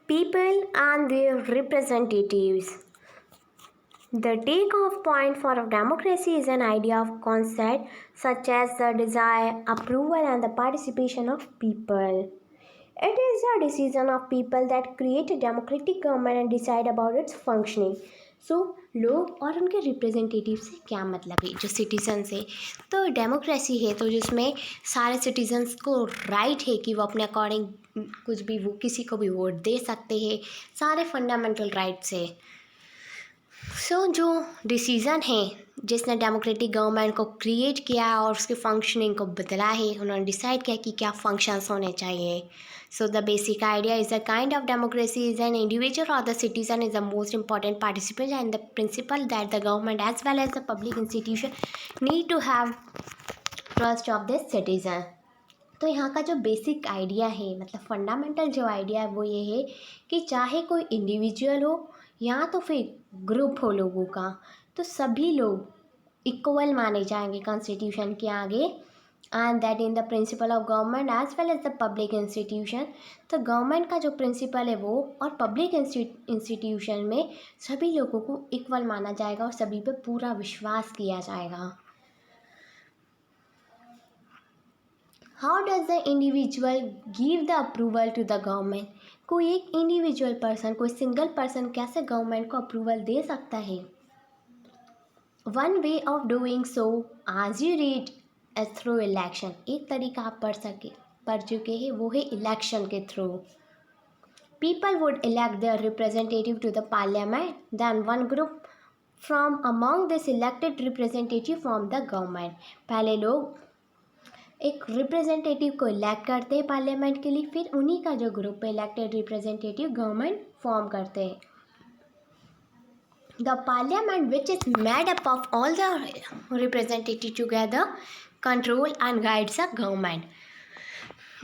People and their representatives. The take-off point for a democracy is an idea of concept such as the desire, approval, and the participation of people. It is the decision of people that create a democratic government and decide about its functioning. लोग और उनके representative से क्या मतलब है, जो citizen है तो डेमोक्रेसी है तो जिसमें सारे सिटीजन्स को राइट है कि वो अपने अकॉर्डिंग कुछ भी वो किसी को भी वोट दे सकते हैं, सारे फंडामेंटल राइट्स है। जो डिसीज़न है जिसने डेमोक्रेटिक गवर्नमेंट को क्रिएट किया और उसके फंक्शनिंग को बदला है, उन्होंने डिसाइड किया कि क्या फंक्शंस होने चाहिए। The basic idea is the kind of democracy is an individual और the citizen is the most important participant and the principle that the government as well as the public institution need to have trust of this citizen. तो यहाँ का जो basic idea है, मतलब fundamental जो idea है वो ये है कि चाहे कोई इंडिविजुअल हो या तो फिर ग्रुप हो लोगों का, तो सभी लोग इक्वल माने जाएंगे कॉन्स्टिट्यूशन के आगे। And that in the principle of government as well as the public institution, तो गवर्नमेंट का जो प्रिंसिपल है वो और पब्लिक इंस्टीट्यूशन में सभी लोगों को इक्वल माना जाएगा और सभी पे पूरा विश्वास किया जाएगा। How does the individual give the approval to the government? कोई एक इंडिविजुअल पर्सन, कोई सिंगल पर्सन कैसे गवर्नमेंट को अप्रूवल दे सकता है? One way of doing so as you read through election, एक तरीका आप पढ़ चुके हैं वो है इलेक्शन के थ्रू। People would elect their representative to the parliament, then one group from among this elected representative from the government. पहले लोग एक रिप्रेजेंटेटिव को इलेक्ट करते हैं पार्लियामेंट के लिए, फिर उन्हीं का जो ग्रुप है इलेक्टेड रिप्रेजेंटेटिव गवर्नमेंट फॉर्म करते हैं। The parliament which is made up of all the representative together control and guides the government.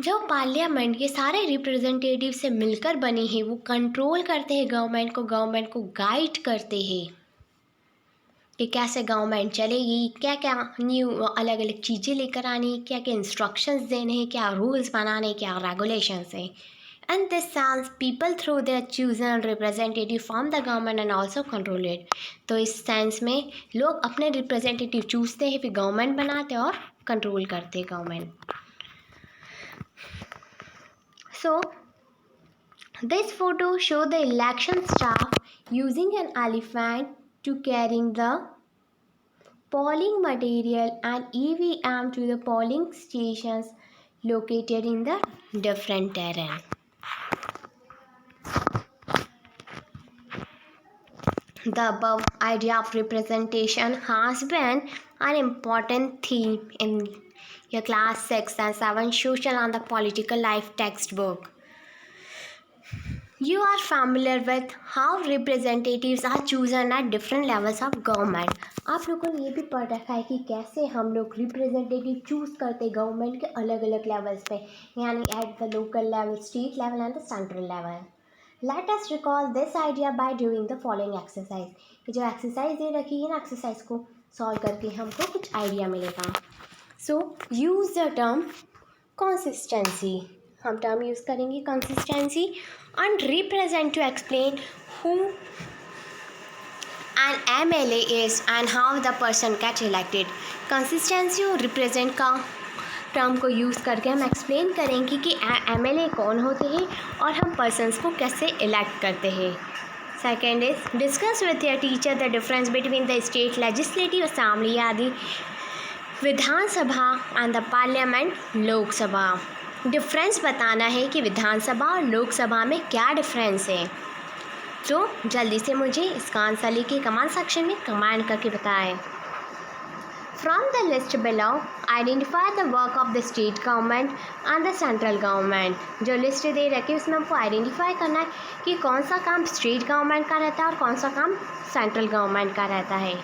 जो पार्लियामेंट ये सारे रिप्रेजेंटेटिव से मिलकर बनी है वो कंट्रोल करते हैं गवर्नमेंट को गाइड करते हैं कि कैसे गवर्नमेंट चलेगी, क्या क्या न्यू अलग अलग चीज़ें लेकर आनी, क्या क्या इंस्ट्रक्शंस देने हैं, क्या रूल्स बनाने, क्या रेगुलेशंस हैं। And this sense people through their chosen representative from the government and also control it. तो इस सेंस में लोग अपने रिप्रेजेंटेटिव चूजते हैं, फिर गवर्नमेंट बनाते और कंट्रोल करते government. So this photo show the election staff using an elephant to carrying the polling material and EVM to the polling stations located in the different terrain. The above idea of representation has been an important theme in your class 6 and 7 social and the political life textbook. You are familiar with how representatives are chosen at different levels of government. आप लोगों ने ये भी पढ़ रखा है कि कैसे हम लोग रिप्रेजेंटेटिव चूज़ करते गवर्नमेंट के अलग अलग लेवल्स पे, यानी at the local level, state level and the central level. Let us recall this idea by doing the following exercise. ये जो एक्सरसाइज दे रखी है ना, एक्सरसाइज को सॉल्व करके हमको कुछ आइडिया मिलेगा। So use the term consistency, हम टर्म यूज़ करेंगे consistency, and represent to explain who an MLA is and how the person gets elected. Consistency और रिप्रेजेंट का टर्म को यूज़ करके हम एक्सप्लेन करेंगे कि MLA कौन होते हैं और हम पर्सनस को कैसे इलेक्ट करते हैं। Second is discuss with your teacher the difference between the state legislative assembly आदि Vidhan Sabha and the parliament Lok Sabha. Difference बताना है कि विधानसभा और लोकसभा में क्या डिफरेंस है। तो जल्दी से मुझे इसका आंसर लिखिए कमेंट सेक्शन में कमेंट करके बताएं। From the list below identify the work of the state government and the central government. जो लिस्ट दे रखी है उसमें हमको आइडेंटिफाई करना है कि कौन सा काम स्टेट गवर्नमेंट का रहता है और कौन सा काम सेंट्रल गवर्नमेंट का रहता है।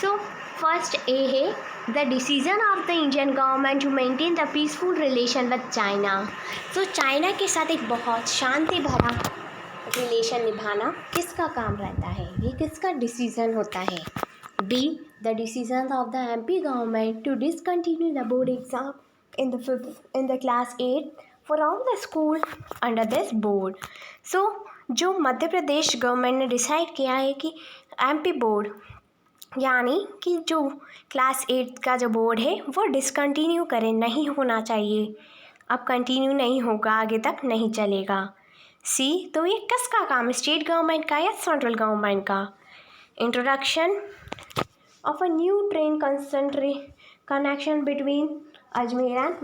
सो फर्स्ट ए है the decision of the Indian government to maintain the peaceful relation with China. तो चाइना के साथ एक बहुत शांति भरा रिलेशन निभाना किसका काम रहता है, ये किसका डिसीजन होता है? Be the decision of the MP government to discontinue the board exam in the class 8 for all the school under this board. So जो मध्य प्रदेश गवर्नमेंट ने डिसाइड किया है कि एमपी बोर्ड यानी कि जो क्लास 8 का जो बोर्ड है वो डिसकंटिन्यू करें, नहीं होना चाहिए, अब कंटिन्यू नहीं होगा, आगे तक नहीं चलेगा। सी, तो ये किसका काम, स्टेट गवर्नमेंट का या सेंट्रल गवर्नमेंट का? Introduction of a new train connection between Ajmer and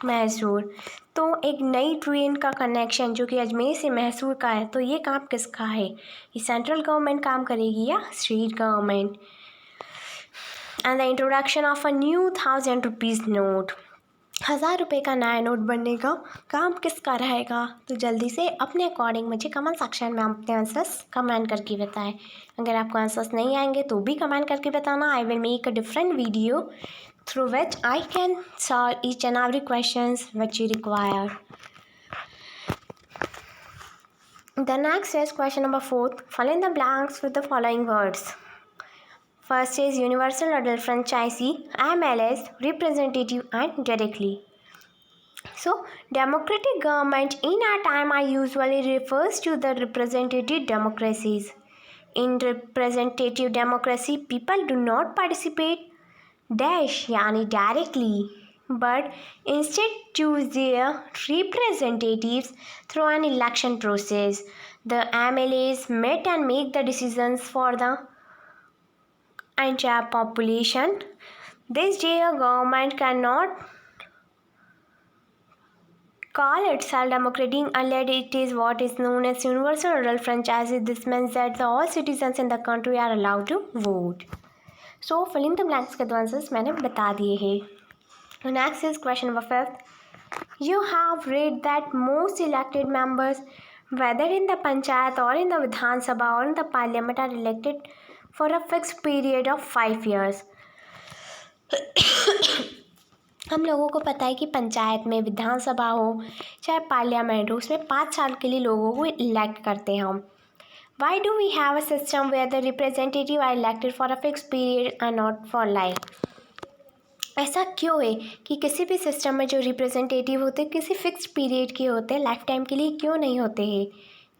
Mysore. तो एक नई ट्रेन का कनेक्शन जो कि अजमेर से मैसूर का है, तो ये काम किसका है? ये सेंट्रल गवर्नमेंट काम करेगी या state government? And the introduction of a new 1000 rupees note, 1000 रुपये का नया नोट बनने का काम किसका रहेगा? तो जल्दी से अपने अकॉर्डिंग मुझे कमेंट सेक्शन में अपने आंसर्स कमेंट करके बताएं। अगर आपको आंसर्स नहीं आएंगे तो भी कमेंट करके बताना। I will make a different video through which I can solve each and every questions which you require. The next is question number 4. Fill in the blanks with the following words. First is universal adult franchisee, MLS, representative and directly. So, democratic government in our time usually refers to the representative democracies. In representative democracy, people do not participate dash यानी directly but instead choose their representatives through an election process. The MLAs met and make the decisions for the entire population. This day a government cannot call itself democratic unless it is what is known as universal adult franchise. This means that all citizens in the country are allowed to vote. So fill in the blanks के दो answers मैंने बता दिए हैं। Next is question number 5. You have read that most elected members whether in the panchayat और in the विधानसभा और in the parliament are elected for a fixed period of 5 years. हम लोगों को पता है कि पंचायत में, विधानसभा हो चाहे पार्लियामेंट हो, उसमें 5 साल के लिए लोगों को इलेक्ट करते हैं हम. Why do we have a system where the representative are elected for a fixed period and not for life? ऐसा क्यों है कि किसी भी सिस्टम में जो रिप्रेजेंटेटिव होते हैं किसी फिक्स्ड पीरियड के होते हैं, लाइफ टाइम के लिए क्यों नहीं होते हैं?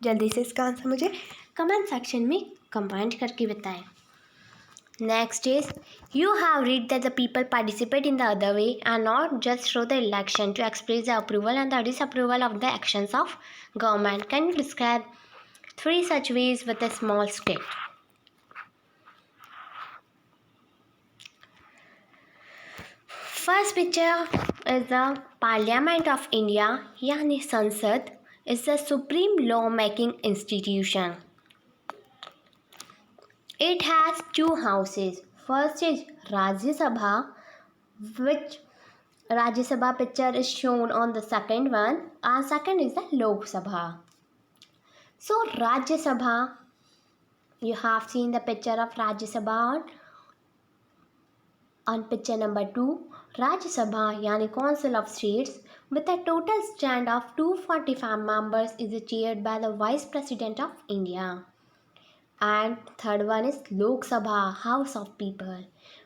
जल्दी से इसका आंसर मुझे कमेंट सेक्शन में कमेंट करके बताएं. Next is you have read that the people participate in the other way and not just through the election to express the approval and the disapproval of the actions of government. Can you describe 3 such ways with a small state? First picture is the Parliament of India यानी संसद is the supreme law making institution. It has 2 houses. First is Rajya Sabha, which Rajya Sabha picture is shown on the second one, and second is the Lok Sabha. So Rajya Sabha, you have seen the picture of Rajya Sabha on picture number 2. Rajya Sabha yani Council of States with a total stand of 245 members is chaired by the Vice President of India. And third one is Lok Sabha, House of People,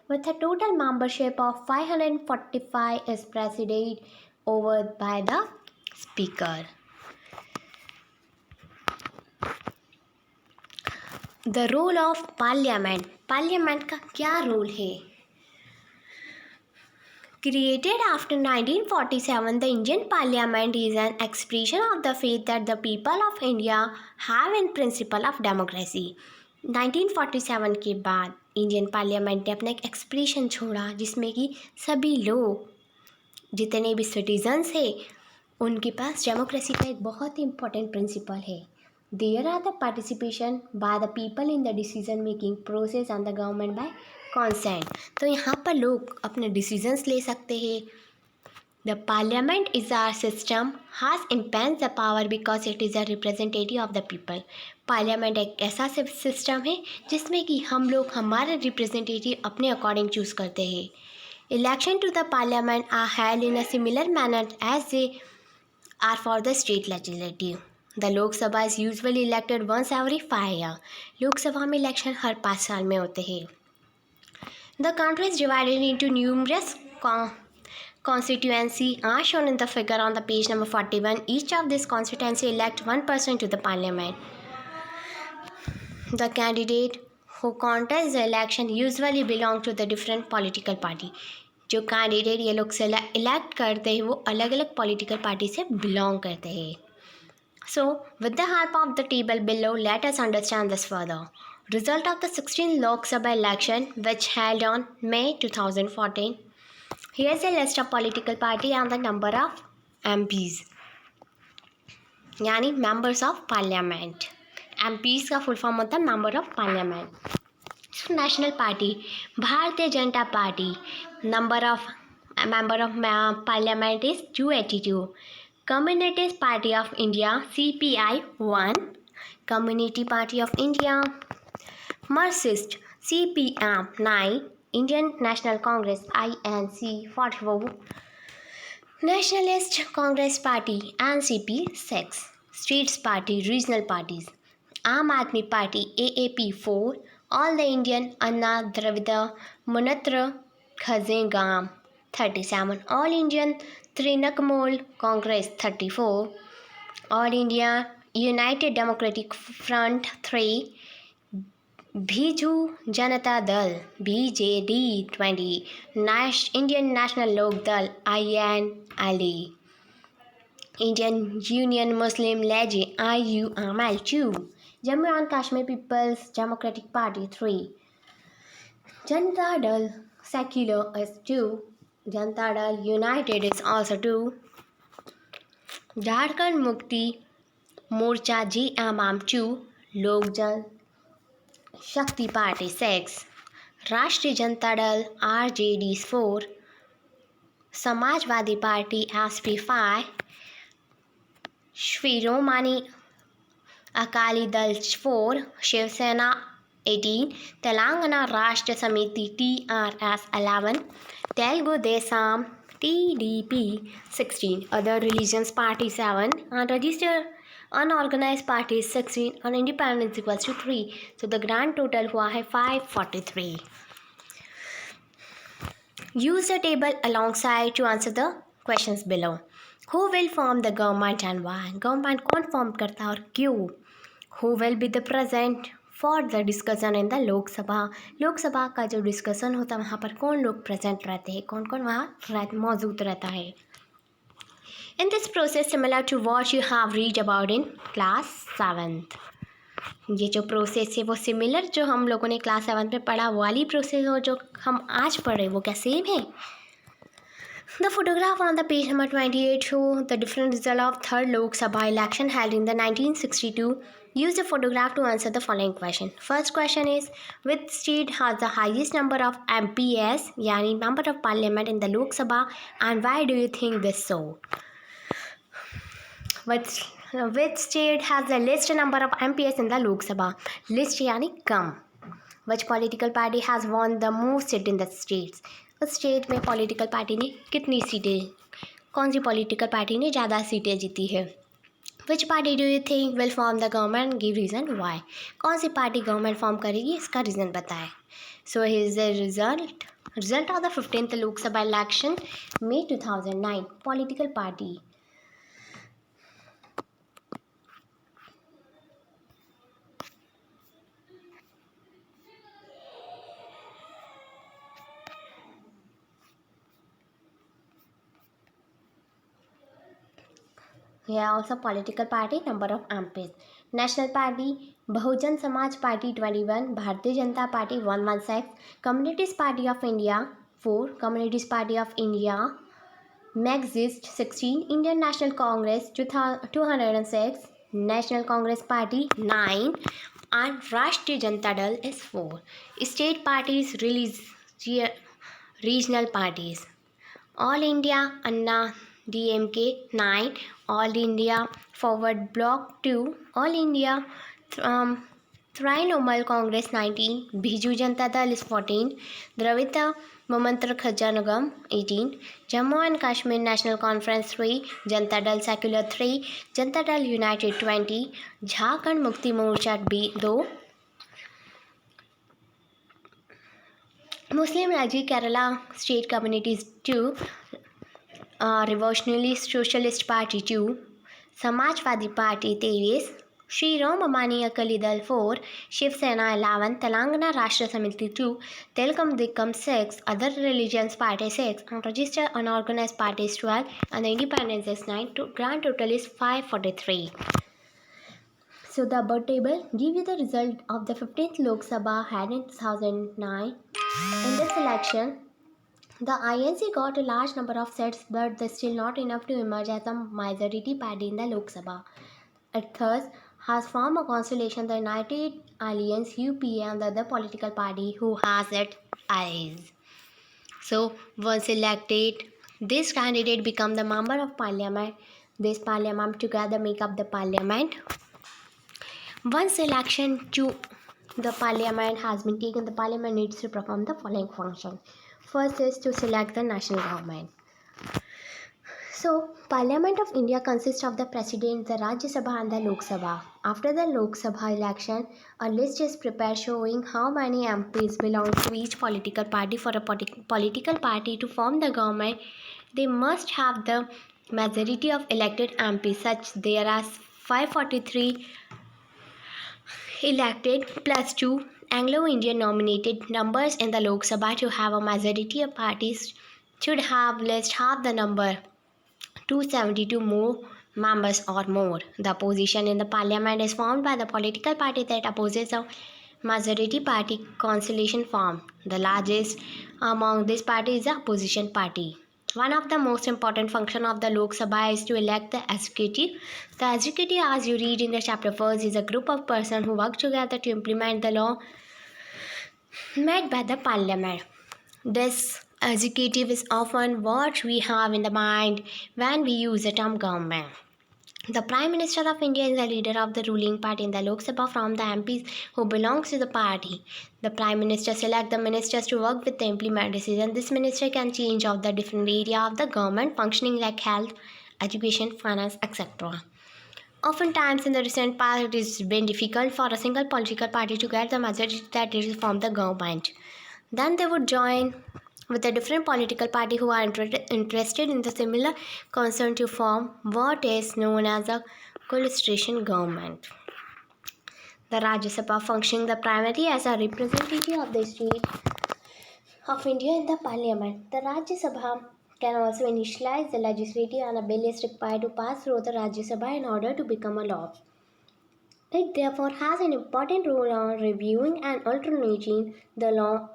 with a total membership of 545 is presided over by the Speaker. The role of parliament, parliament का क्या role है? Created after 1947, the Indian parliament is an expression of the faith that the people of India have in principle of democracy. 1947 के बाद Indian parliament ने अपना एक expression छोड़ा जिसमें कि सभी लोग, जितने भी सिटीजन्स हैं, उनके पास डेमोक्रेसी का एक बहुत ही इम्पोर्टेंट प्रिंसिपल है. There are the participation by the people in the decision making process and the government by consent. तो यहाँ पर लोग अपने decisions ले सकते हैं. The parliament is our system has immense the power because it is a representative of the people. Parliament एक ऐसा सिस्टम है जिसमें कि हम लोग हमारे representative अपने according choose करते हैं. Election to the parliament are held in a similar manner as they are for the state legislative. The Lok Sabha is usually elected once every 5 years. लोक सभा में इलेक्शन हर 5 साल में होते हैं. The country is divided into numerous constituency are shown in the figure on the page number 41. Each of these constituency elect one person to the parliament. The candidate who contest the election usually belong to the different political party. जो candidate ये लोग elect करते हैं वो अलग अलग political party से belong करते हैं. So, with the help of the table below, let us understand this further. Result of the 16th Lok Sabha election, which held on May 2014. Here's a list of political party and the number of MPs. यानी members of parliament. MPs का full form होता है member of parliament. National party, Bharatiya Janata party. Number of member of parliament is 282. Communist Party of India, CPI 1. Community Party of India, Marxist, CPM 9. Indian National Congress, INC 44. Nationalist Congress Party, NCP 6. States Party, regional parties. Aam Aadmi Party, AAP 4. All the Indian Anna Dravida Munatra Khazegam 37. All Indian Trinamool Congress 34. All India United Democratic Front 3. Biju Janata Dal BJD 20. Indian National Lok Dal INLA. Indian Union Muslim League IUML 2. Jammu and Kashmir People's Democratic Party 3. Janata Dal Secular is 2. Janata Dal United is also 2. Jharkhand Mukti Morcha JMM 2. Lok Jal Shakti Party 6. Rashtriya Janata Dal RJD 4. Samajwadi Party SP 5. Shiromani Akali Dal 4. Shiv Sena 18. Telangana Rashtra Samiti TRS 11. Telugu Desam TDP 16. Other religions party 7. Unregistered unorganized party 16. And independence equals to 3. So the grand total हुआ है 543. Use the table alongside to answer the questions below. Who will form the government and why? Government कौन form करता है और क्यों? Who will be the present for the discussion in the लोक सभा? लोक सभा का जो डिस्कशन होता है वहाँ पर कौन लोग प्रेजेंट रहते हैं, कौन कौन वहाँ मौजूद रहता है? In this process similar to what you have read about in class 7th. ये जो प्रोसेस है वो सिमिलर जो हम लोगों ने क्लास 7 में पढ़ा वाली प्रोसेस हो जो हम आज पढ़ रहे हैं वो क्या सेम है? The photograph on the page number 28 show the different result of third Lok Sabha election held in the 1962. Use the photograph to answer the following question. First question is, which state has the highest number of MPs, yani member of parliament in the Lok Sabha, and why do you think this so? Which state has the least number of MPs in the Lok Sabha? Least yani kam. Which political party has won the most seats in the states? उस state में political party ने कितनी सीटें, कौन सी political party ने ज़्यादा सीटें जीती है? विच party do you think will form the government, give reason why. कौन सी पार्टी गवर्नमेंट फॉर्म करेगी इसका रीज़न बताएं. So his the result of the 15th Lok Sabha election May 2009. Political party Here also political party number of MPs. National Party, Bahujan Samaj Party 21, Bharatiya Janata Party 116, Communist Party of India 4, Communist Party of India, Marxist 16, Indian National Congress 206, National Congress Party 9, and Rashtriya Janata Dal is 4. State parties, regional parties. All India Anna DMK 9, All India Forward Bloc 2, All India Trinamool Congress 19, Biju Janata Dal is 14, Dravida Munatra Khazegam 18, Jammu and Kashmir National Conference 3, Janata Dal Secular 3, Janata Dal United 20, Jharkhand Mukti Morcha 2, Muslim League Kerala State Communities 2, revolutionary socialist party 2, Samajwadi party 23, Shiromani Akali Dal 4, Shiv Sena 11, Telangana राष्ट्र समिति 2, Telkom Dikam 6, other religions party 6, unregistered unorganized parties 12, and the independence is 9. Grand total is 543. So the above table give you the result of the 15th Lok Sabha had in 2009. In this election, the INC got a large number of seats, but they still not enough to emerge as a majority party in the Lok Sabha. It thus has formed a constellation, the United Alliance UPA and the other political party who has its allies. So once elected, this candidate become the member of parliament. This parliament together make up the parliament. Once election to the parliament has been taken, the parliament needs to perform the following function. First is to select the national government. So, Parliament of India consists of the President, the Rajya Sabha and the Lok Sabha. After the Lok Sabha election, a list is prepared showing how many MPs belong to each political party. For a political party to form the government, they must have the majority of elected MPs, such there are 543 elected plus 2 Anglo-Indian nominated numbers in the Lok Sabha. To have a majority of parties should have list half the number, 272 more members or more. The opposition in the parliament is formed by the political party that opposes a majority party constellation form. The largest among this party is the opposition party. One of the most important functions of the Lok Sabha is to elect the executive. The executive, as you read in the chapter first, is a group of persons who work together to implement the law made by the parliament. This executive is often what we have in the mind when we use the term government. The Prime Minister of India is the leader of the ruling party in the Lok Sabha from the MPs who belongs to the party. The Prime Minister selects the ministers to work with the implement decision. This minister can change of the different area of the government functioning like health, education, finance, etc. Oftentimes in the recent past, it has been difficult for a single political party to get the majority that is form the government. Then they would join with a different political party who are interested in the similar concern to form what is known as a coalition government. The Rajya Sabha functioning the primarily as a representative of the state of India in the parliament. The Rajya Sabha can also initialize the legislative, and a bill is required to pass through the Rajya Sabha in order to become a law. It therefore has an important role on reviewing and alternating the law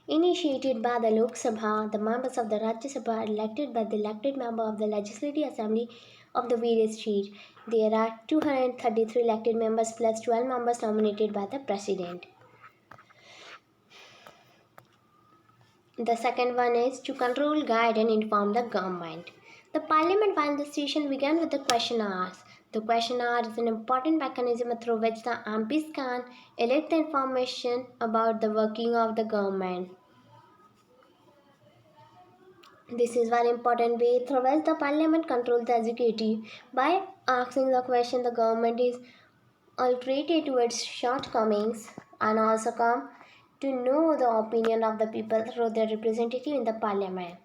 initiated by the Lok Sabha. The members of the Rajya Sabha are elected by the elected member of the Legislative Assembly of the various states. There are 233 elected members plus 12 members nominated by the President. The second one is to control, guide and inform the government. The parliament while the session began with the question hours. The question hour is an important mechanism through which the MPs can elect the information about the working of the government. This is one important way through which the parliament controls the executive. By asking the question, the government is altered to its shortcomings and also come to know the opinion of the people through their representative in the parliament,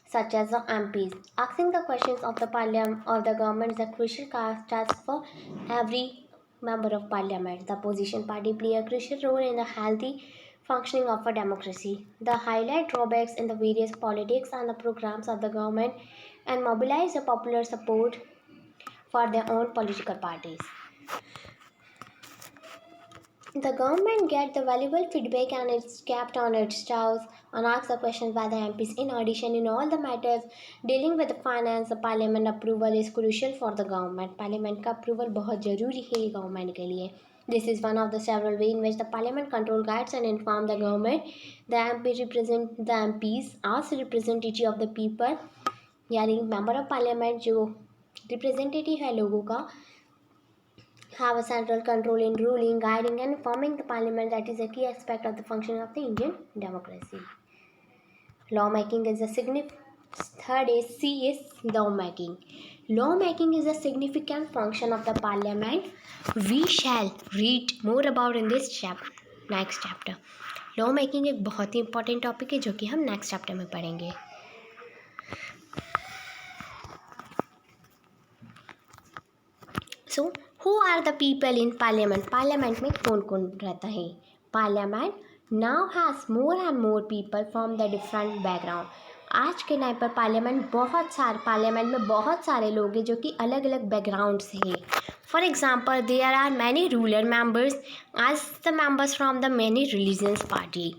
such as the MPs. Asking the questions of the parliament or the government is a crucial task for every member of parliament. The opposition party play a crucial role in the healthy functioning of a democracy. They highlight drawbacks in the various politics and the programs of the government and mobilize the popular support for their own political parties. The government gets the valuable feedback and it's kept on its toes and asks the questions by the MPs. In addition, in all the matters dealing with the finance, the parliament approval is crucial for the government. Parliament का approval बहुत ज़रूरी है government के लिए. This is one of the several ways in which the parliament control, guides and inform the government. The MPs as representative of the people, यानी member of parliament जो representative है लोगों का, have a central control in ruling, guiding and informing the parliament. That is a key aspect of the functioning of the Indian democracy. Lawmaking is a third is C is lawmaking. Lawmaking is a significant function of the parliament. We shall read more about in this next chapter. Lawmaking एक बहुत ही important topic है जो कि हम next chapter में पढ़ेंगे. So who are the people in parliament? Parliament में कौन कौन रहता है? Parliament now has more and more people from the different background. आज के टाइम पर पार्लियामेंट में बहुत सारे लोग हैं जो कि अलग अलग बैकग्राउंड से हैं। For example there are many rural members as the members from the many religions party.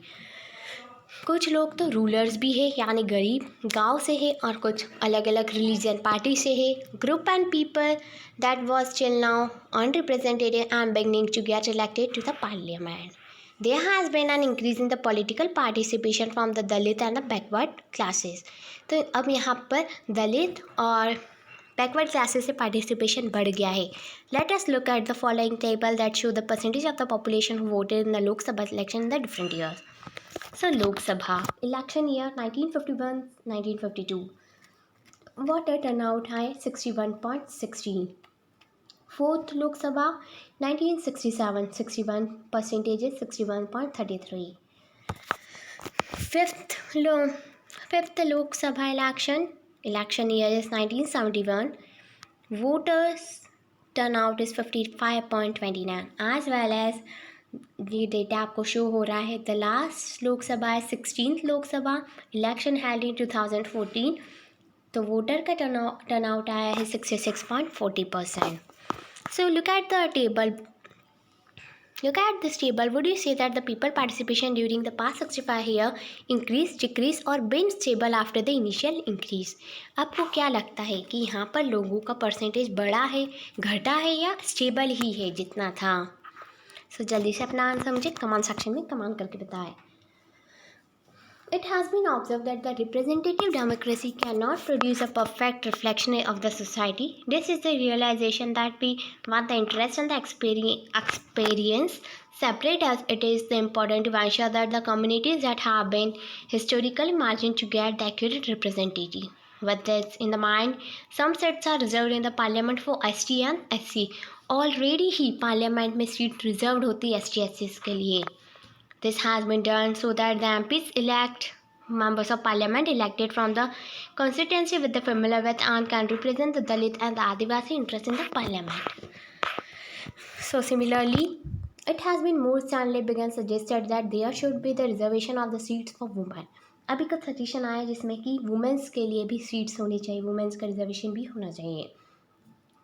कुछ लोग तो रूलर्स भी है यानी गरीब गांव से है, और कुछ अलग अलग रिलीजन पार्टी से है। Group and people that was till now unrepresented and beginning to get elected to the parliament. There has been an increase in the political participation from the Dalit and the backward classes। तो अब यहाँ पर दलित और backward classes से participation बढ़ गया है। Let us look at the following table that show the percentage of the population who voted in the Lok Sabha election in the different years. So Lok Sabha election year 1951 1952 voter turnout है 61.16। Fourth Lok Sabha 1967 61 percentage 61.33। Fifth Lok Sabha election year is 1971 voters turnout is 55.29 as well as ये data आपको show हो रहा है। The last Lok Sabha है 16th Lok Sabha election held in 2014। तो voter का turnout आया है 66.40%। So look at the table, look at this table. Would you say that the people participation during the past 65 year increase, decrease or been stable after the initial increase? आपको क्या लगता है कि यहाँ पर लोगों का परसेंटेज बढ़ा है, घटा है या स्टेबल ही है जितना था? सो जल्दी से अपना आंसर मुझे कमेंट सेक्शन में कमेंट करके बताएं। It has been observed that the representative democracy cannot produce a perfect reflection of the society. This is the realization that what the interest and the experience separate us. It is important to ensure that the communities that have been historically margined to get the accurate representative. With this in the mind, some seats are reserved in the parliament for ST and SC. Already he parliament में seat reserve होती है ST SCs के लिए। This has been done so that the MPs elect members of parliament elected from the constituency with the familiar with and can represent the Dalit and the Adivasi interest in the parliament. So similarly, it has been more strongly begun suggested that there should be the reservation of the seats for women. अभी का suggestion आया जिसमें कि women's के लिए भी seats होनी चाहिए, वुमेंस का रिजर्वेशन भी होना चाहिए।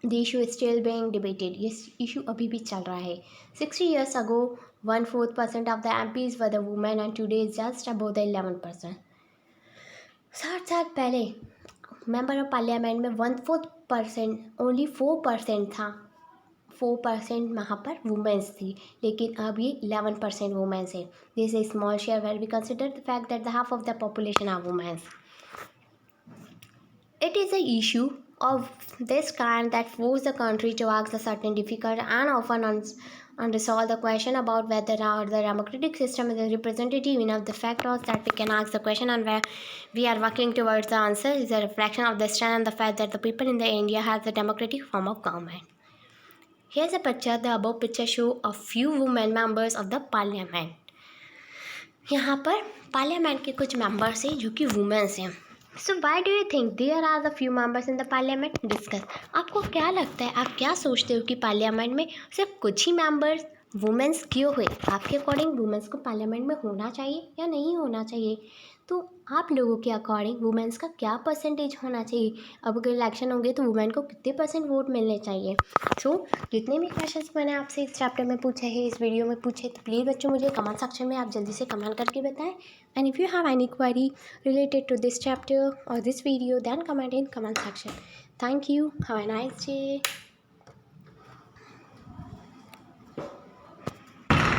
The issue is still being debated. ये इशू अभी भी चल रहा है। 60 years ago 1/4% of the MPs were the women and today is just above the 11%। 60 साल पहले मेंबर ऑफ पार्लियामेंट में 1/4% ओनली 4% था। 4% वहाँ पर वुमेंस थी, लेकिन अब ये 11% वुमेंस है। This is small share where we consider the fact that the half of the population are womens. It is an issue of this kind that forces the country to ask a certain difficult and often unresolved question about whether the democratic system is representative enough. The fact was that we can ask the question and where we are working towards the answer is a reflection of the strength and the fact that the people in the India has a democratic form of government. Here's a picture. The above picture show a few women members of the parliament. यहाँ पर parliament के कुछ members हैं जो कि womens हैं। So why do you think there are the few members in the parliament? Discuss. आपको क्या लगता है, आप क्या सोचते हो कि पार्लियामेंट में सिर्फ कुछ ही मेंबर्स वुमेन्स क्यों हुए? आपके अकॉर्डिंग वुमेन्स को पार्लियामेंट में होना चाहिए या नहीं होना चाहिए? तो आप लोगों के अकॉर्डिंग वुमेन्स का क्या परसेंटेज होना चाहिए? अब अगर इलेक्शन होंगे तो वुमेन को कितने % वोट मिलने चाहिए? सो जितने भी क्वेश्चंस मैंने आपसे इस चैप्टर में पूछे हैं, इस वीडियो में पूछे, तो प्लीज़ बच्चों मुझे कमेंट सेक्शन में आप जल्दी से कमेंट करके बताएं। And if you have any query related to this chapter और this video, then comment in comment section. Thank you, have a nice day.